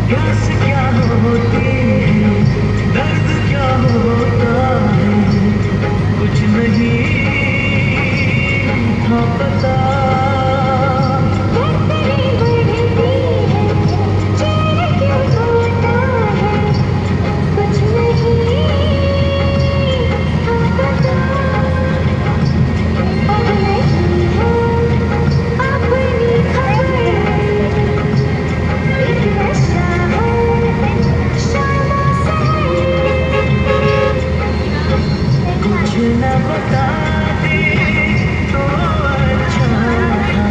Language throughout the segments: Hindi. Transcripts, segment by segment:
प्यास क्या होती है, दर्द क्या होता है, कुछ नहीं था पता। धड़कनें बढ़ती हैं, चैन क्यों होता है, कुछ नहीं था पता। अब नहीं है अपनी खबर, एक नशा है शामों से। कुछ न बताते तो अच्छा था,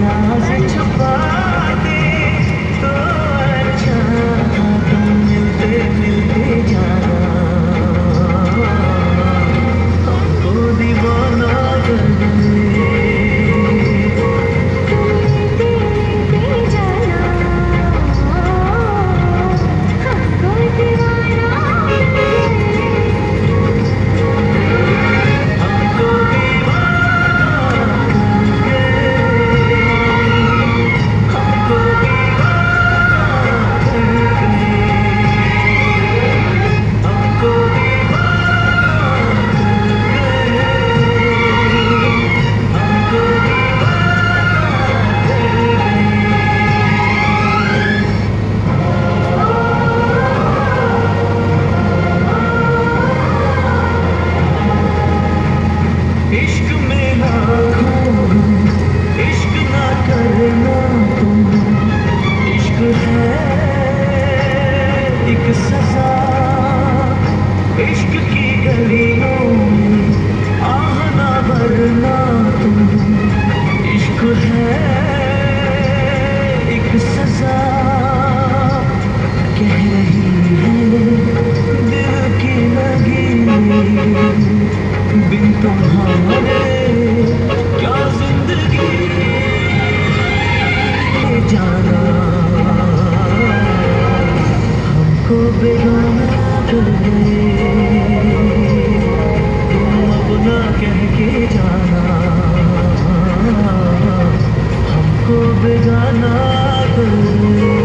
राज छुपाते तो अच्छा था, तुम मिलते मिलते जाना हमको दीवाना कर गए। तुम मिलते मिलते जाना हमको दीवाना कर गए। हमको दीवाना कर गए। हमको दीवाना कर गए। हमको दीवाना कर गए। हमको दीवाना कर गए। इश्क में ना खो, इश्क ना करना तुम, इश्क है एक सजा। इश्क की गलियों में आह ना भरना तुम, इश्क है एक सजा। कह रही है दिल की लगी, बिन तुम्हारे क्या जिंदगी जाना हमको बेगाना कर गए। तुम अपना कह के जाना हमको बेगाना कर गए।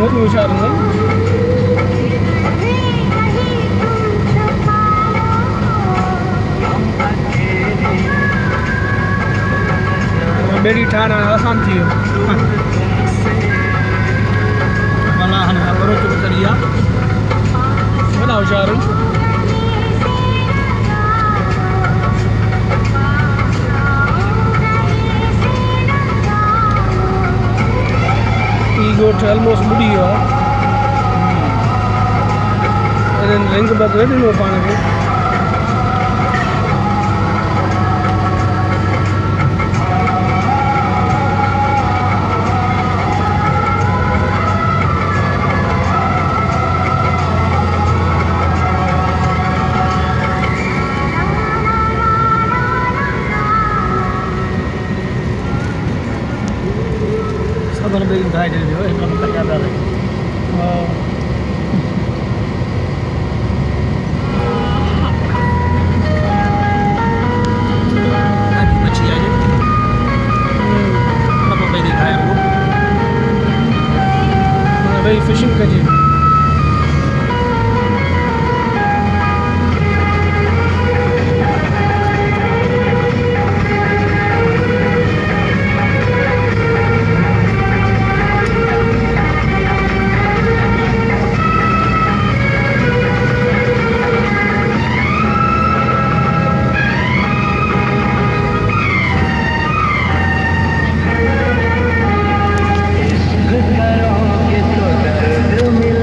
बहुत होशियार है। बेड़ी ठाना आसान थी मला हन बरो चुप करिया बड़ा होशियार हूँ। गोठ ऑलमोस्ट बुढ़ी हो रिंग बदले ॾिनो पाण खे। सबर बेरी ठाहे ॾिजो हिन में कया था मच्छी आई बेरी खाए भाई फिशिंग करिए। करोगे तो दर्द मिला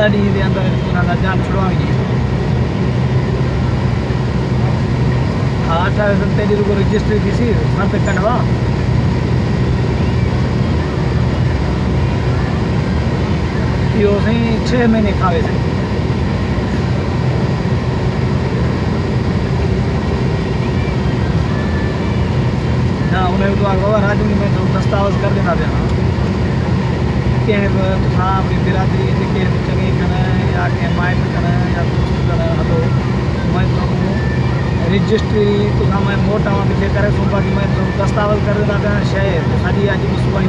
ॾींहं जे अंदरि उन्हनि जा जान छुड़वाइणी हा 28 ते ॾींहुं रुगो रजिस्ट्री थीसी फर्द कढवा इहो साईं 6 महीने खावे साईं ना उन्हें तो आगो राजू में तो दस्तावेज कर देना देना के तुसा अपनी बिरादरी के चंगी करें या के माइट करें या दोस्त करें हलो मैं तो रजिस्ट्री तुसा मैं मोटा पीछे करे सुबह की मैं तो दस्तावेज कर देना देना शहर तो सारी आज भी सुबह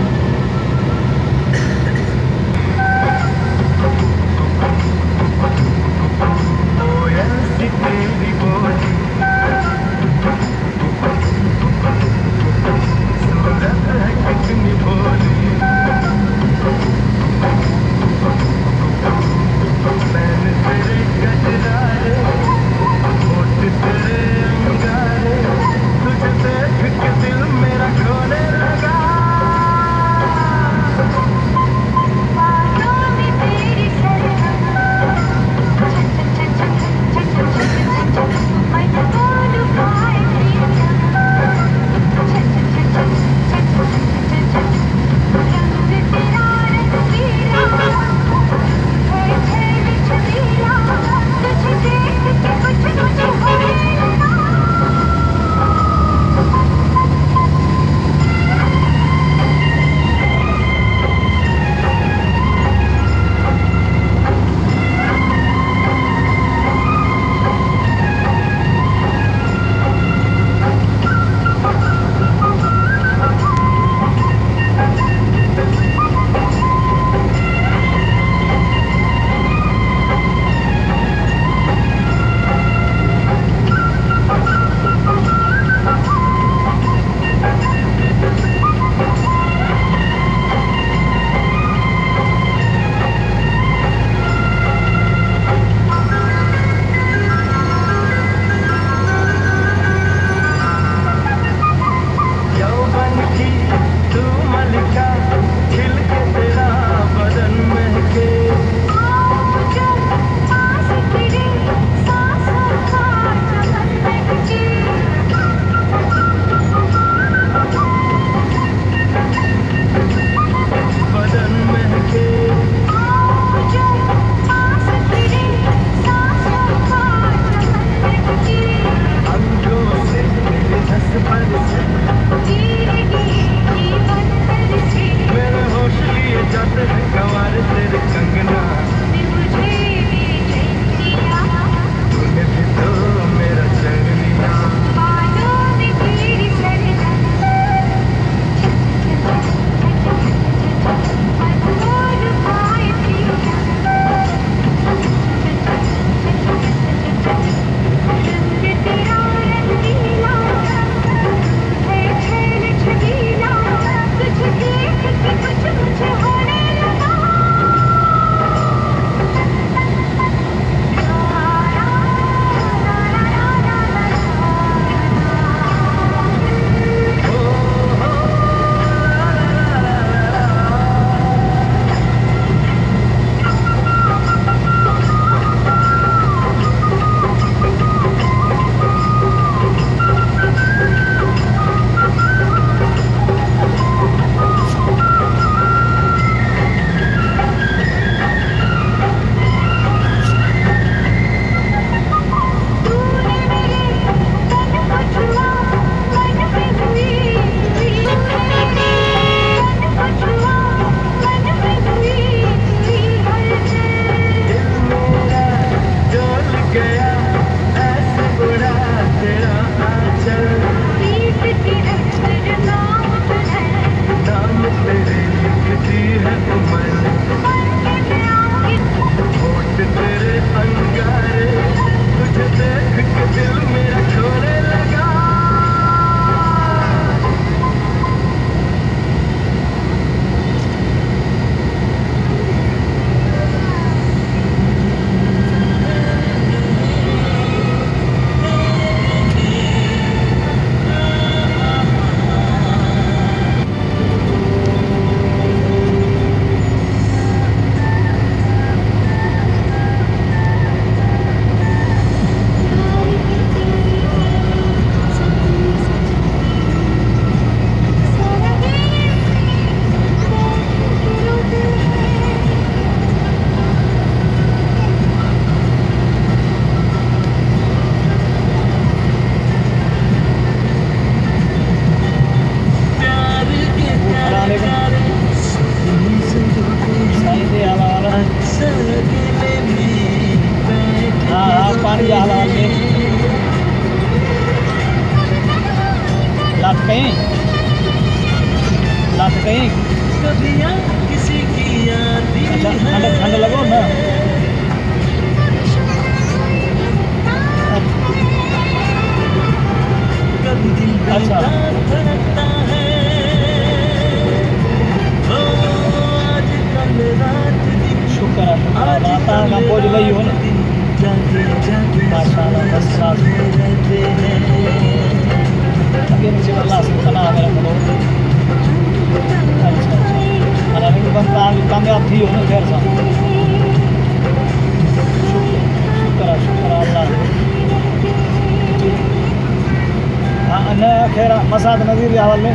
तेरी बोली सूरत है कितनी भोली मैंने तेरे गजराए होठ तेरे अंगारे तुझे देख के दिल मेरा खोने लगा बातों में तेरी सरगम छन छन छन छन छन छन छन छन कहीं लात कहीं कभी किसी की याद अच्छा ठंड ठंड लगो ना कभी दिल अच्छा। धड़कता है ओ आज कल रात दिन शुक्र है माता का बोझ लई हो ना जागे जागे माशाल्लाह बस क्लास रहते हैं अगे मुझे अल्लाह से तना मेरा बोलो अच्छा अच्छा अरे मैं बंदा कामयाब थी हो ना खैर सा शुक्र अल्लाह हाँ न खैर मसाद नज़ीर के हवाले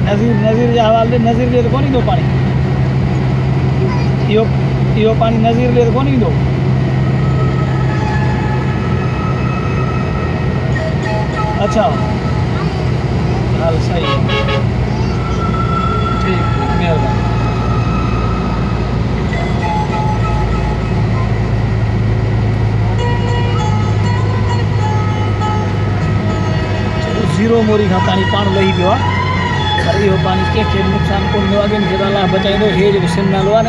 नज़ीर के हवाले नज़ीर लिए तो कोनी दो पानी इहो पानी नज़ीर लिए तो कोनी दो अच्छा हाल सही है ठीक मेहरबानी जीरो मोरी खां पानी पाण लही पियो आहे पर इहो पाणी कंहिंखे बि नुक़सानु कोन थियो अॻिनि खे त अलाह बचाईंदो हे जेको सिम नालो आहे न